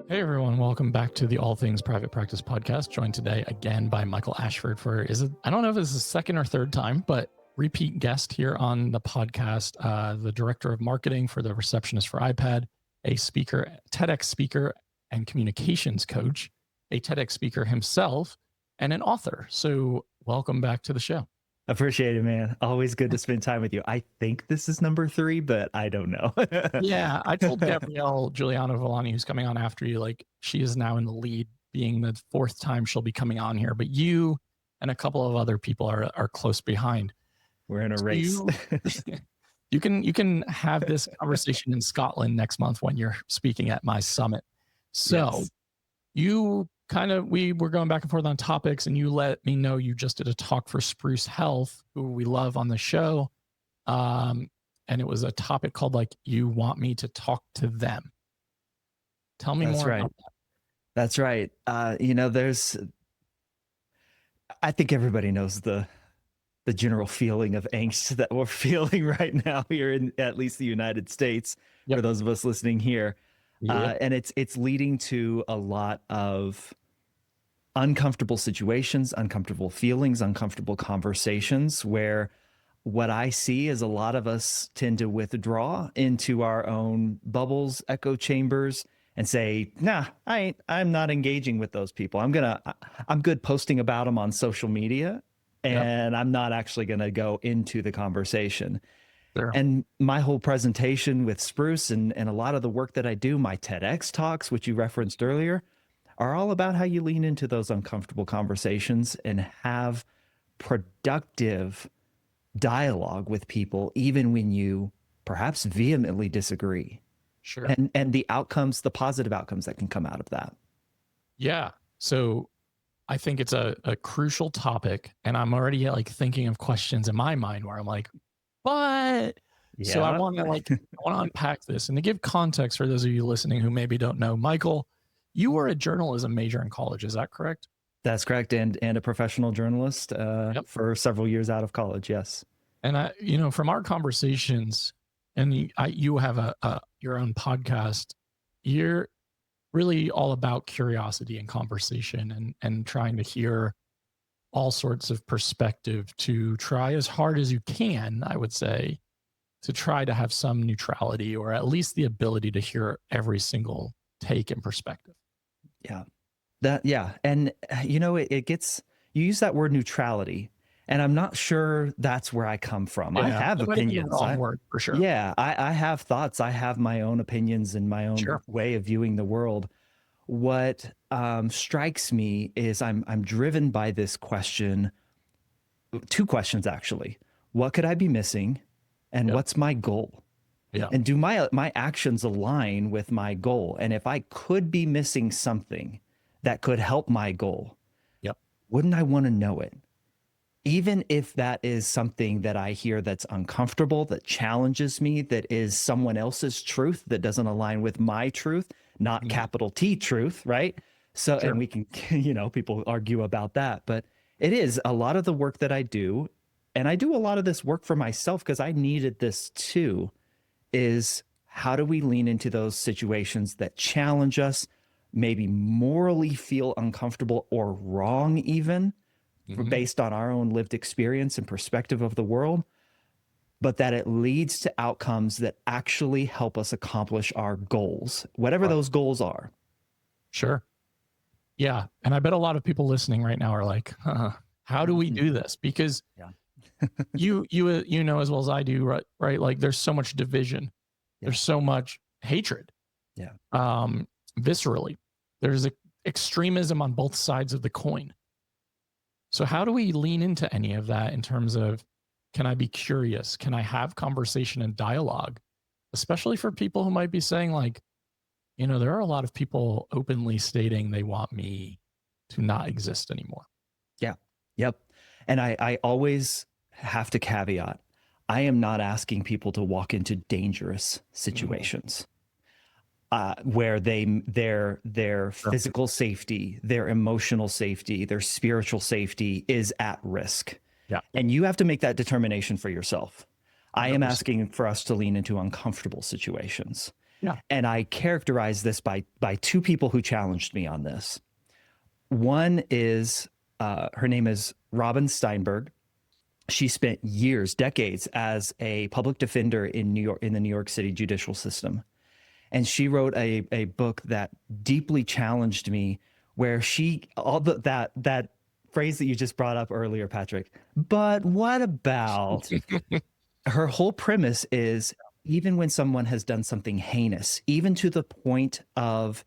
Hey everyone, welcome back to the All Things Private Practice podcast. Joined today again by Michael Ashford for I don't know if it's the second or third time, but repeat guest here on the podcast, the director of marketing for the Receptionist for iPad, a speaker, TEDx speaker and communications coach, a TEDx speaker himself, and an author. So welcome back to the show. Appreciate it, man. Always good to spend time with you. I think this is number 3, but I don't know. Yeah, I told Gabrielle Giuliano Villani, who's coming on after you, like she is now in the lead, being the 4th time she'll be coming on here. But you and a couple of other people are close behind. We're in a race. You can have this conversation in Scotland next month when you're speaking at my summit. So Yes. you we were going back and forth on topics, and you let me know you just did a talk for Spruce Health, who we love on the show. And it was a topic called like, you want me to talk to them. Tell me more about that. That's right. I think everybody knows the general feeling of angst that we're feeling right now here in at least the United States, for those of us listening here. And it's leading to a lot of uncomfortable situations, uncomfortable feelings, uncomfortable conversations where what I see is a lot of us tend to withdraw into our own bubbles, echo chambers, and say, nah, I'm not engaging with those people. I'm good posting about them on social media, and I'm not actually going to go into the conversation. Sure. And my whole presentation with Spruce and a lot of the work that I do, my TEDx talks, which you referenced earlier, are all about how you lean into those uncomfortable conversations and have productive dialogue with people, even when you perhaps vehemently disagree. Sure. And the outcomes, the positive outcomes that can come out of that. Yeah. So I think it's a crucial topic, and I'm already like thinking of questions in my mind where I'm like, but so I want to unpack this. And to give context for those of you listening who maybe don't know, Michael, you were a journalism major in college. Is that correct? That's correct. And a professional journalist for several years out of college. Yes. And from our conversations, and you have your own podcast, you're really all about curiosity and conversation and trying to hear all sorts of perspective to try as hard as you can, I would say, to try to have some neutrality or at least the ability to hear every single take and perspective. Yeah. And it gets, you use that word neutrality, and I'm not sure that's where I come from. I have opinions. Wrong word for sure. Yeah. I have thoughts. I have my own opinions and my own way of viewing the world. What strikes me is I'm driven by this question, 2 questions actually. What could I be missing, and what's my goal? Yeah. And do my actions align with my goal? And if I could be missing something that could help my goal, wouldn't I want to know it? Even if that is something that I hear that's uncomfortable, that challenges me, that is someone else's truth that doesn't align with my truth, not capital T truth, right? So, and we can, people argue about that, but it is a lot of the work that I do, and I do a lot of this work for myself because I needed this too, is how do we lean into those situations that challenge us, maybe morally feel uncomfortable or wrong even, based on our own lived experience and perspective of the world, but that it leads to outcomes that actually help us accomplish our goals, whatever those goals are. Sure. Yeah. And I bet a lot of people listening right now are like, how do we do this? Because you know as well as I do, right? Like there's so much division. There's so much hatred. Viscerally. There's extremism on both sides of the coin. So how do we lean into any of that in terms of, can I be curious? Can I have conversation and dialogue? Especially for people who might be saying like, there are a lot of people openly stating they want me to not exist anymore. Yeah. Yep. And I always have to caveat, I am not asking people to walk into dangerous situations. Where their physical safety, their emotional safety, their spiritual safety is at risk. Yeah. And you have to make that determination for yourself. I am asking for us to lean into uncomfortable situations. Yeah. And I characterize this by two people who challenged me on this. One is, her name is Robin Steinberg. She spent years, decades as a public defender in New York, in the New York City judicial system. And she wrote a book that deeply challenged me, where that phrase that you just brought up earlier, Patrick, but what about, her whole premise is, even when someone has done something heinous, even to the point of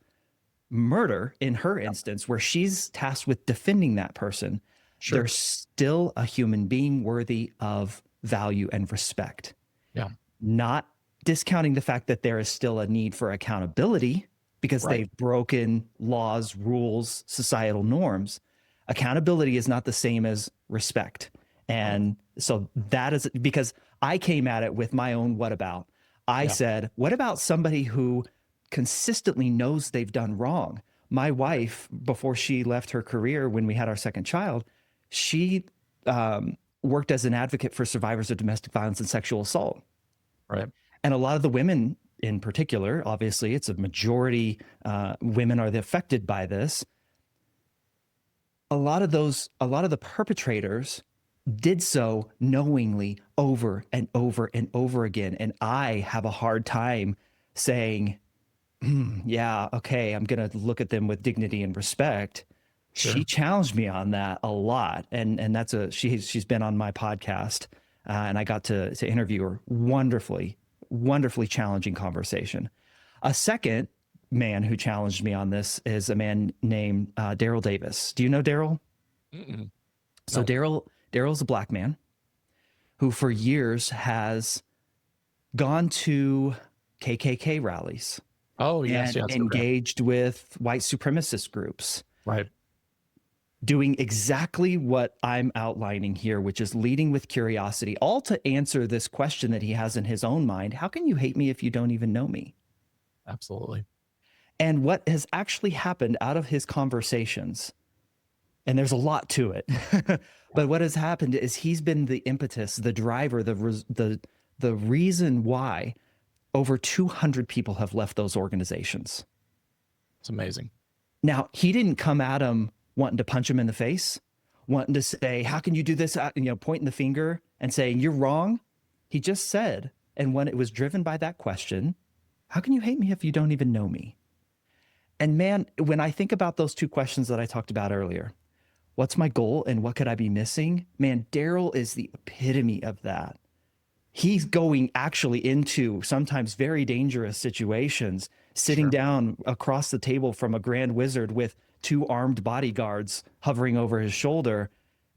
murder in her instance, where she's tasked with defending that person, they're still a human being worthy of value and respect. Yeah. Not discounting the fact that there is still a need for accountability because they've broken laws, rules, societal norms. Accountability is not the same as respect. And so that is because I came at it with my own what about. I said, what about somebody who consistently knows they've done wrong? My wife, before she left her career when we had our second child, she worked as an advocate for survivors of domestic violence and sexual assault. Right. And a lot of the women in particular, obviously it's a majority, women are affected by this. A lot of the perpetrators did so knowingly over and over and over again. And I have a hard time saying, yeah, okay, I'm going to look at them with dignity and respect. She challenged me on that a lot. And that's she's been on my podcast, and I got to interview her. Wonderfully challenging conversation. A second man who challenged me on this is a man named Daryl Davis. Do you know Daryl? So Daryl's a black man who for years has gone to KKK rallies. Oh, yes. And engaged with white supremacist groups. Right. Doing exactly what I'm outlining here, which is leading with curiosity, all to answer this question that he has in his own mind. How can you hate me if you don't even know me? Absolutely. And what has actually happened out of his conversations, and there's a lot to it, but what has happened is he's been the impetus, the driver, the reason why over 200 people have left those organizations. It's amazing. Now, he didn't come at him wanting to punch him in the face, wanting to say, how can you do this? Pointing the finger and saying, you're wrong. He just said, and when it was driven by that question, how can you hate me if you don't even know me? And man, when I think about those two questions that I talked about earlier, what's my goal and what could I be missing? Man, Daryl is the epitome of that. He's going actually into sometimes very dangerous situations, sitting down across the table from a grand wizard with 2 armed bodyguards hovering over his shoulder.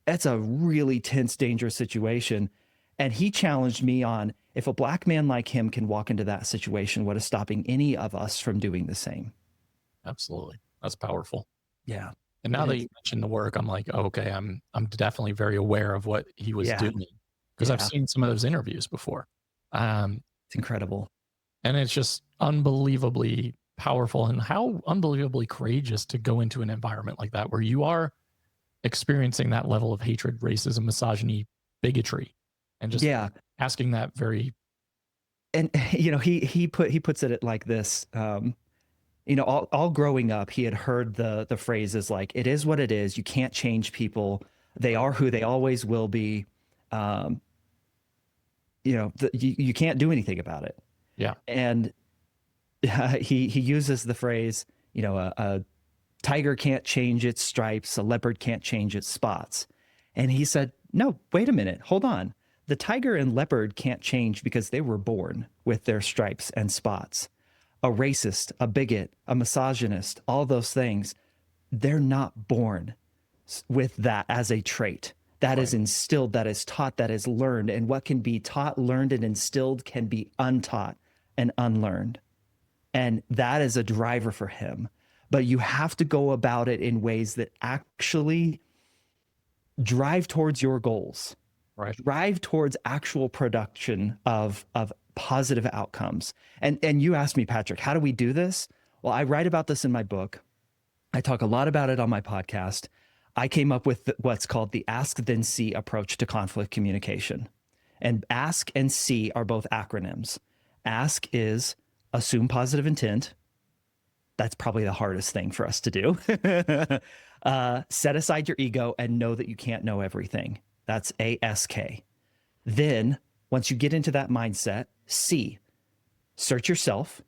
That's a really tense, dangerous situation. And he challenged me on, if a black man like him can walk into that situation, what is stopping any of us from doing the same? Absolutely. That's powerful. Yeah. And now that you mentioned the work, I'm like, okay, I'm definitely very aware of what he was doing, because I've seen some of those interviews before. It's incredible. And it's just unbelievably powerful, and how unbelievably courageous to go into an environment like that, where you are experiencing that level of hatred, racism, misogyny, bigotry, and just asking that very. And, he puts it like this, all growing up, he had heard the phrases like, it is what it is. You can't change people. They are who they always will be. You can't do anything about it. Yeah. And he uses the phrase, a tiger can't change its stripes, a leopard can't change its spots. And he said, no, wait a minute, hold on. The tiger and leopard can't change because they were born with their stripes and spots. A racist, a bigot, a misogynist, all those things, they're not born with that as a trait. That is instilled, that is taught, that is learned. And what can be taught, learned, and instilled can be untaught and unlearned. And that is a driver for him. But you have to go about it in ways that actually drive towards your goals. Right. Drive towards actual production of positive outcomes. And you asked me, Patrick, how do we do this? Well, I write about this in my book. I talk a lot about it on my podcast. I came up with what's called the ask then see approach to conflict communication. And ask and see are both acronyms. Ask is, assume positive intent. That's probably the hardest thing for us to do. Set aside your ego and know that you can't know everything. That's ASK. Then, once you get into that mindset, C, search yourself,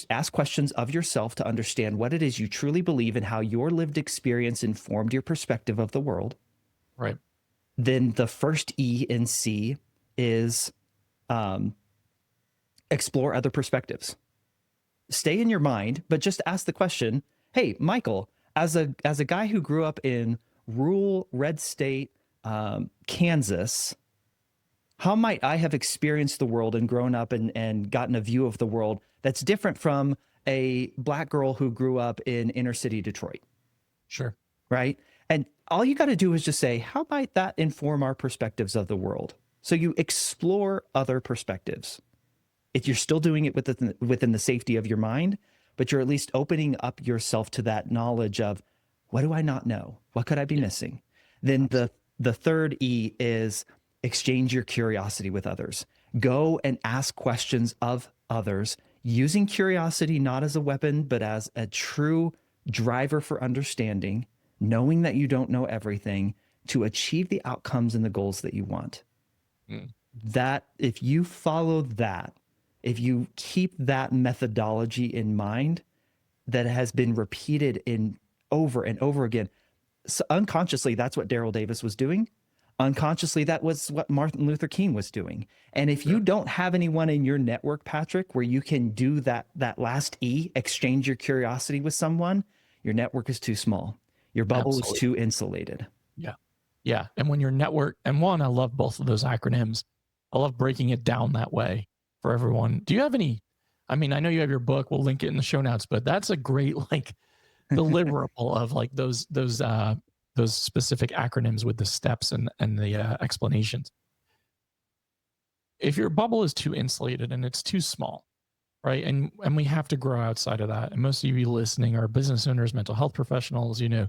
ask questions of yourself to understand what it is you truly believe and how your lived experience informed your perspective of the world. Right. Then the first E in C is explore other perspectives. Stay in your mind, but just ask the question, hey, Michael, as a guy who grew up in rural red state, Kansas, how might I have experienced the world and grown up and gotten a view of the world that's different from a Black girl who grew up in inner city Detroit? Sure. Right. And all you got to do is just say, how might that inform our perspectives of the world? So you explore other perspectives. If you're still doing it within the safety of your mind, but you're at least opening up yourself to that knowledge of, what do I not know? What could I be missing? Then the third E is exchange your curiosity with others. Go and ask questions of others using curiosity not as a weapon, but as a true driver for understanding, knowing that you don't know everything to achieve the outcomes and the goals that you want. That if you follow that, if you keep that methodology in mind that has been repeated in over and over again, so unconsciously, that's what Daryl Davis was doing. Unconsciously, that was what Martin Luther King was doing. And if you don't have anyone in your network, Patrick, where you can do that last E, exchange your curiosity with someone, your network is too small. Your bubble is too insulated. Yeah. Yeah. And when your network, and one, I love both of those acronyms. I love breaking it down that way for everyone. Do you have any, I mean, I know you have your book, we'll link it in the show notes, but that's a great like deliverable of like those specific acronyms with the steps and the explanations. If your bubble is too insulated and it's too small, right? And we have to grow outside of that. And most of you listening are business owners, mental health professionals, you know,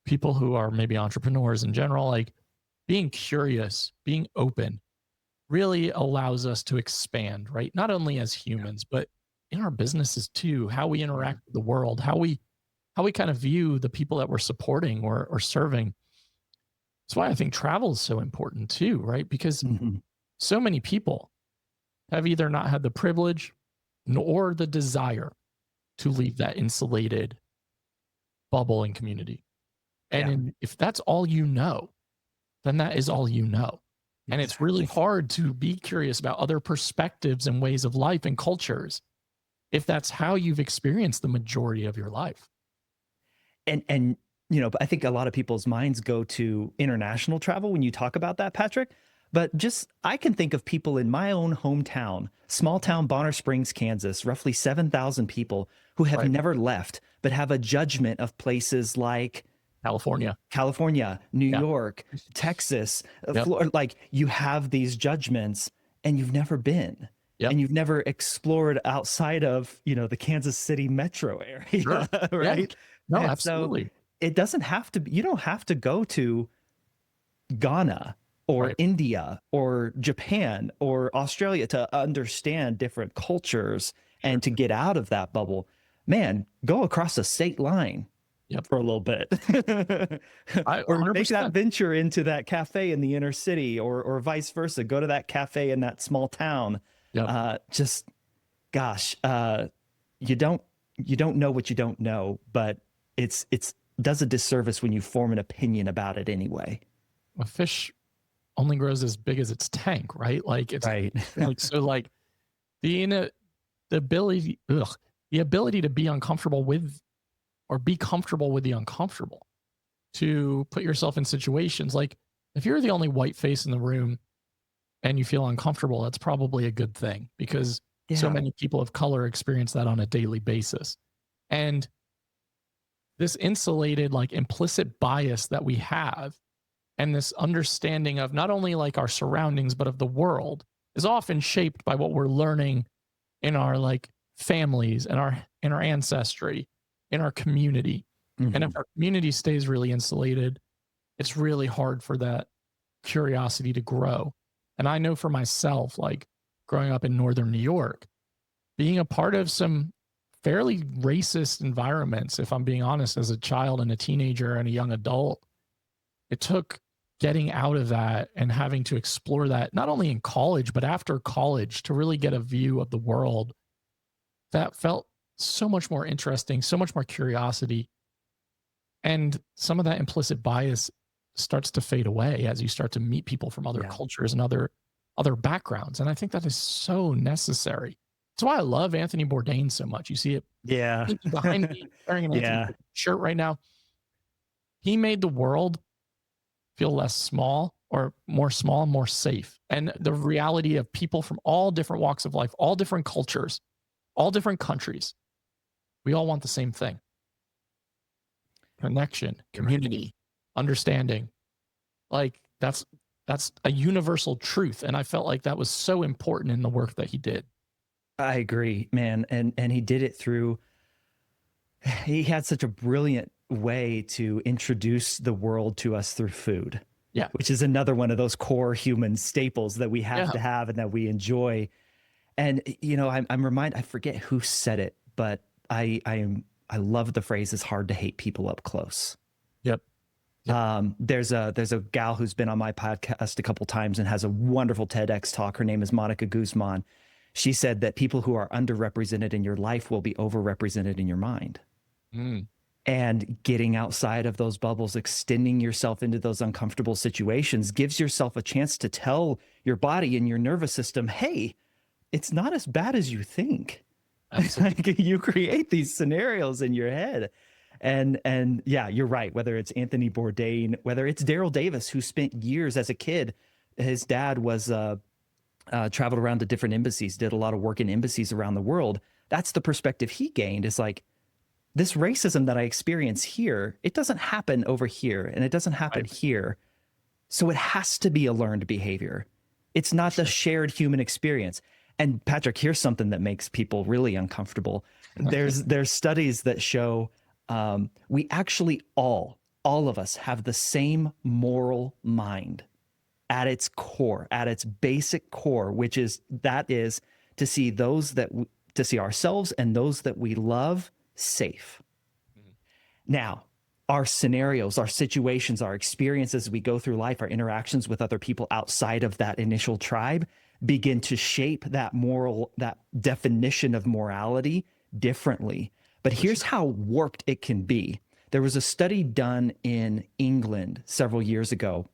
people who are maybe entrepreneurs in general, like being curious, being open really allows us to expand, right? Not only as humans, but in our businesses too, how we interact with the world, how we kind of view the people that we're supporting or serving. That's why I think travel is so important too, right? Because so many people have either not had the privilege nor the desire to leave that insulated bubble and community. And if that's all you know, then that is all you know. And it's really hard to be curious about other perspectives and ways of life and cultures if that's how you've experienced the majority of your life. And you know, I think a lot of people's minds go to international travel when you talk about that, Patrick. But just, I can think of people in my own hometown, small town Bonner Springs, Kansas, roughly 7,000 people who have never left, but have a judgment of places like California, New York, Texas, Florida. Like, you have these judgments and you've never been. And you've never explored outside of, you know, the Kansas City metro area, right? Yeah. No, and absolutely. So it doesn't have to be, you don't have to go to Ghana or India or Japan or Australia to understand different cultures and to get out of that bubble. Man, go across a state line for a little bit. Or make that venture into that cafe in the inner city or vice versa. Go to that cafe in that small town. Just, gosh, you don't know what you don't know, but it's does a disservice when you form an opinion about it anyway. A fish only grows as big as its tank, right? Like it's like, so like the ability to be uncomfortable with, or be comfortable with the uncomfortable, to put yourself in situations like, if you're the only white face in the room and you feel uncomfortable, that's probably a good thing, because so many people of color experience that on a daily basis. And this insulated, like implicit bias that we have, and this understanding of not only like our surroundings, but of the world, is often shaped by what we're learning in our like families and in our ancestry, in our community. And if our community stays really insulated, it's really hard for that curiosity to grow. And I know for myself, like growing up in Northern New York, being a part of some fairly racist environments, if I'm being honest, as a child and a teenager and a young adult. It took getting out of that and having to explore that, not only in college, but after college, to really get a view of the world that felt so much more interesting, so much more curiosity. And some of that implicit bias starts to fade away as you start to meet people from other cultures and other backgrounds. And I think that is so necessary. That's why I love Anthony Bourdain so much. You see it behind me, wearing an Anthony Bourdain shirt right now. He made the world feel less small, or more small, more safe. And the reality of people from all different walks of life, all different cultures, all different countries, we all want the same thing: connection, community, understanding. Like that's a universal truth. And I felt like that was so important in the work that he did. I agree, man. And he did it through, he had such a brilliant way to introduce the world to us through food. Yeah. Which is another one of those core human staples that we have to have and that we enjoy. And, you know, I'm reminded, I forget who said it, but I love the phrase, "It's hard to hate people up close." Yep. There's a gal who's been on my podcast a couple times and has a wonderful TEDx talk. Her name is 𝘁𝗸𝗄𝘆𝘀. She said that people who are underrepresented in your life will be overrepresented in your mind. And getting outside of those bubbles, extending yourself into those uncomfortable situations, gives yourself a chance to tell your body and your nervous system, hey, it's not as bad as you think. Like, you create these scenarios in your head. And yeah, you're right. Whether it's Anthony Bourdain, whether it's Daryl Davis, who spent years as a kid, his dad was traveled around to different embassies, did a lot of work in embassies around the world. That's the perspective he gained. Is like, this racism that I experience here, it doesn't happen over here, and it doesn't happen here. So it has to be a learned behavior. It's not the shared human experience. And Patrick, here's something that makes people really uncomfortable. There's studies that show we actually all of us have the same moral mind at its core, at its basic core, which is to see to see ourselves and those that we love safe. Now, our scenarios, our situations, our experiences as we go through life, our interactions with other people outside of that initial tribe begin to shape that definition of morality differently. But here's how warped it can be. There was a study done in England several years ago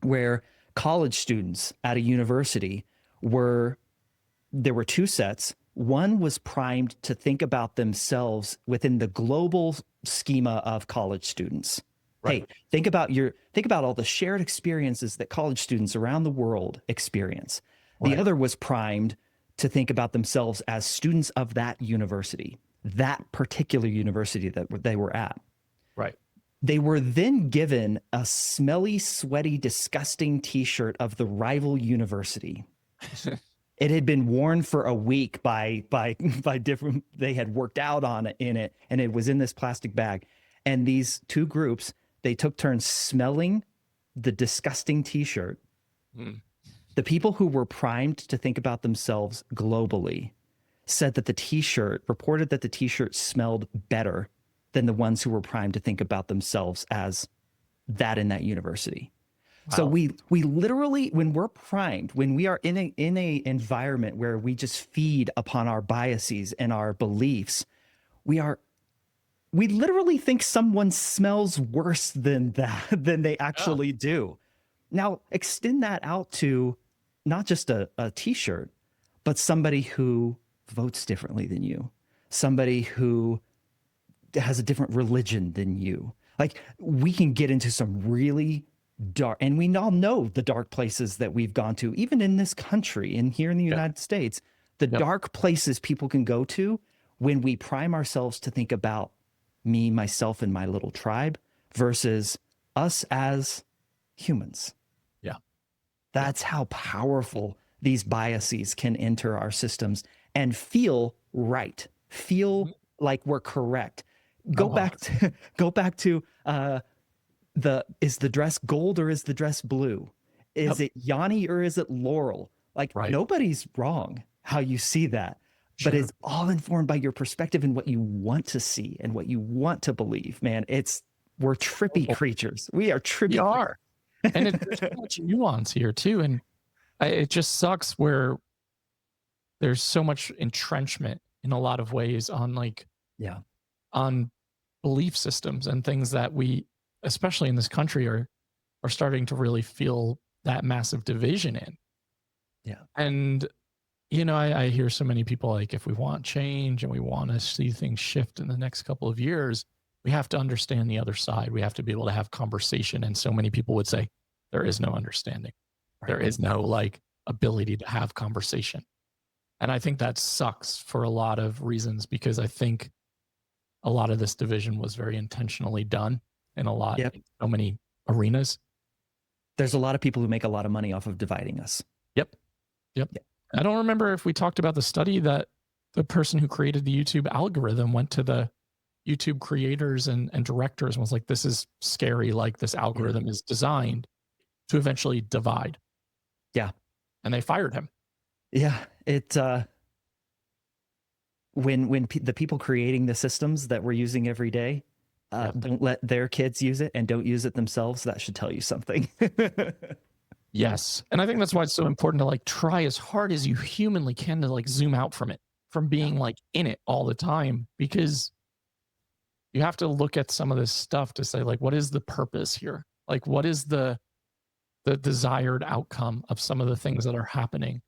where college students at a university there were two sets. One was primed to think about themselves within the global schema of college students. Right. Hey, think about all the shared experiences that college students around the world experience. The other was primed to think about themselves as students of that university, that particular university that they were at. Right. They were then given a smelly, sweaty, disgusting T-shirt of the rival university. It had been worn for a week by different, they had worked out on it in it, and it was in this plastic bag. And these two groups, they took turns smelling the disgusting T-shirt. The people who were primed to think about themselves globally said that reported that the T-shirt smelled better than the ones who were primed to think about themselves as that in that university. Wow. So we literally, when we're primed, when we are in a environment where we just feed upon our biases and our beliefs, we literally think someone smells worse than they actually do. Now, extend that out to not just a T-shirt, but somebody who votes differently than you, somebody who has a different religion than you. Like, we can get into some really dark, and we all know the dark places that we've gone to, even in this country and here in the United States, the dark places people can go to when we prime ourselves to think about me, myself, and my little tribe versus us as humans. Yeah. That's how powerful these biases can enter our systems and feel right, feel like we're correct. Go back to is the dress gold or is the dress blue? Is it Yanni or is it Laurel? Like, nobody's wrong how you see that. but Sure. it's all informed by your perspective and what you want to see and what you want to believe, man. We're trippy creatures. We are trippy. We are. And there's so much nuance here too. And it just sucks where there's so much entrenchment in a lot of ways on on belief systems and things that we, especially in this country, are starting to really feel that massive division in. Yeah. And, I hear so many people like, if we want change and we want to see things shift in the next couple of years, we have to understand the other side. We have to be able to have conversation. And so many people would say, there is no understanding. Right. There is no ability to have conversation. And I think that sucks for a lot of reasons, because I think a lot of this division was very intentionally done in in so many arenas. There's a lot of people who make a lot of money off of dividing us. Yep. I don't remember if we talked about the study that the person who created the YouTube algorithm went to the YouTube creators and directors and was like, this is scary. Like, this algorithm is designed to eventually divide. Yeah. And they fired him. Yeah. When the people creating the systems that we're using every day, don't let their kids use it and don't use it themselves, that should tell you something. Yes. And I think that's why it's so important to try as hard as you humanly can to zoom out from it, from being in it all the time, because you have to look at some of this stuff to say, what is the purpose here? What is the desired outcome of some of the things that are happening?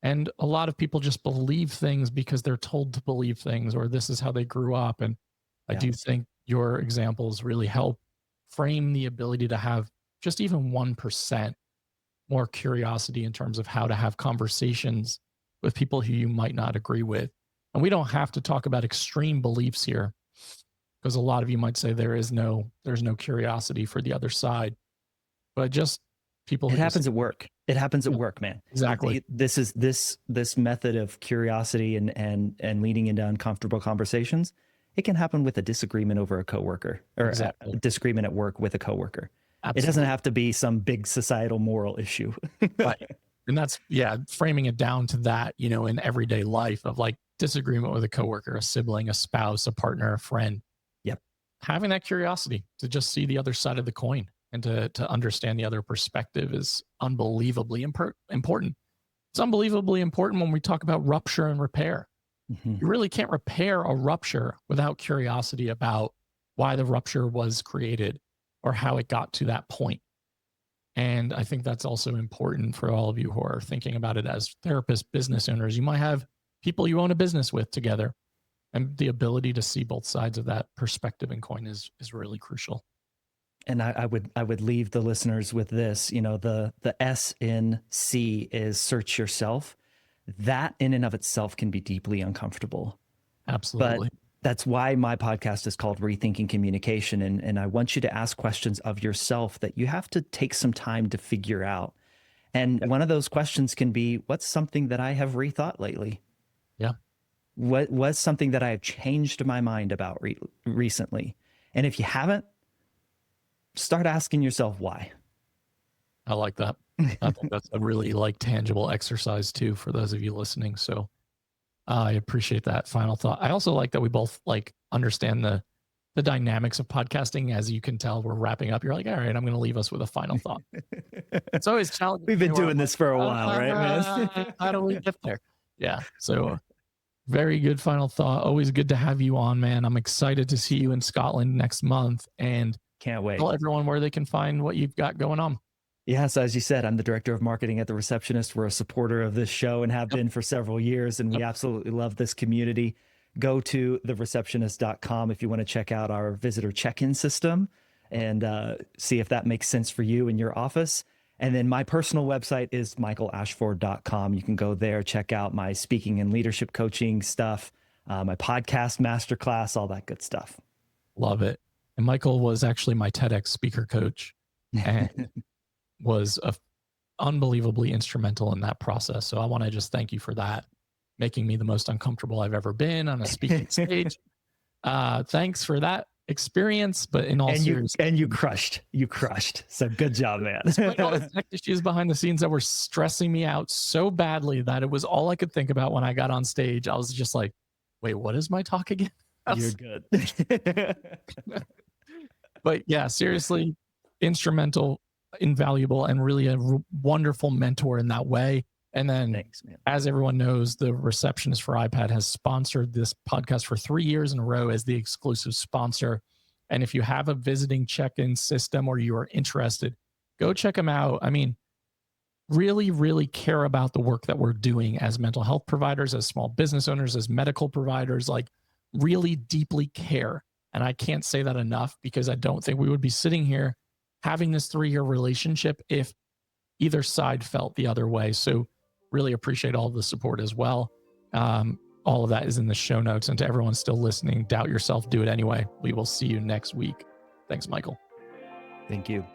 And a lot of people just believe things because they're told to believe things, or this is how they grew up. And I do think your examples really help frame the ability to have just even 1% more curiosity in terms of how to have conversations with people who you might not agree with. And we don't have to talk about extreme beliefs here, because a lot of you might say there's no curiosity for the other side, but just people. It happens at work. It happens at work, man. Exactly. This method of curiosity and leading into uncomfortable conversations. It can happen with a disagreement over a coworker, or a disagreement at work with a coworker. Absolutely. It doesn't have to be some big societal moral issue. Right. And that's, framing it down to that, in everyday life of disagreement with a coworker, a sibling, a spouse, a partner, a friend. Yep. Having that curiosity to just see the other side of the coin and to understand the other perspective is unbelievably important. It's unbelievably important when we talk about rupture and repair. Mm-hmm. You really can't repair a rupture without curiosity about why the rupture was created or how it got to that point. And I think that's also important for all of you who are thinking about it as therapists, business owners. You might have people you own a business with together, and the ability to see both sides of that perspective and coin is really crucial. And I would leave the listeners with this, the S in C is search yourself. That in and of itself can be deeply uncomfortable. Absolutely. But that's why my podcast is called Rethinking Communication. And I want you to ask questions of yourself that you have to take some time to figure out. And one of those questions can be, what's something that I have rethought lately? Yeah. What was something that I have changed my mind about recently? And if you haven't, start asking yourself why. I like that. I think that's a really tangible exercise too, for those of you listening. So I appreciate that final thought. I also like that we both understand the dynamics of podcasting. As you can tell, we're wrapping up. You're like, all right, I'm going to leave us with a final thought. It's always challenging. We've been doing this for a while, right, man? How do we get there? Yeah. So very good final thought. Always good to have you on, man. I'm excited to see you in Scotland next month, and can't wait. Tell everyone where they can find what you've got going on. Yeah, so as you said, I'm the director of marketing at The Receptionist. We're a supporter of this show and have been for several years, and we absolutely love this community. Go to thereceptionist.com if you want to check out our visitor check-in system and see if that makes sense for you in your office. And then my personal website is michaelashford.com. You can go there, check out my speaking and leadership coaching stuff, my podcast masterclass, all that good stuff. Love it. And Michael was actually my TEDx speaker coach and was unbelievably instrumental in that process. So I want to just thank you for that, making me the most uncomfortable I've ever been on a speaking stage. Thanks for that. experience, but in all seriousness. And you crushed. So good job, man. Despite all the tech issues behind the scenes that were stressing me out so badly that it was all I could think about when I got on stage. I was just like, wait, what is my talk again? You're good. But yeah, seriously, instrumental, invaluable, and really a wonderful mentor in that way. And then, thanks, man. As everyone knows, the Receptionist for iPad has sponsored this podcast for 3 years in a row as the exclusive sponsor. And if you have a visiting check-in system or you are interested, go check them out. I mean, really, really care about the work that we're doing as mental health providers, as small business owners, as medical providers, like really deeply care. And I can't say that enough, because I don't think we would be sitting here having this 3-year relationship if either side felt the other way. So really appreciate all the support as well. All of that is in the show notes. And to everyone still listening, doubt yourself, do it anyway. We will see you next week. Thanks, Michael. Thank you.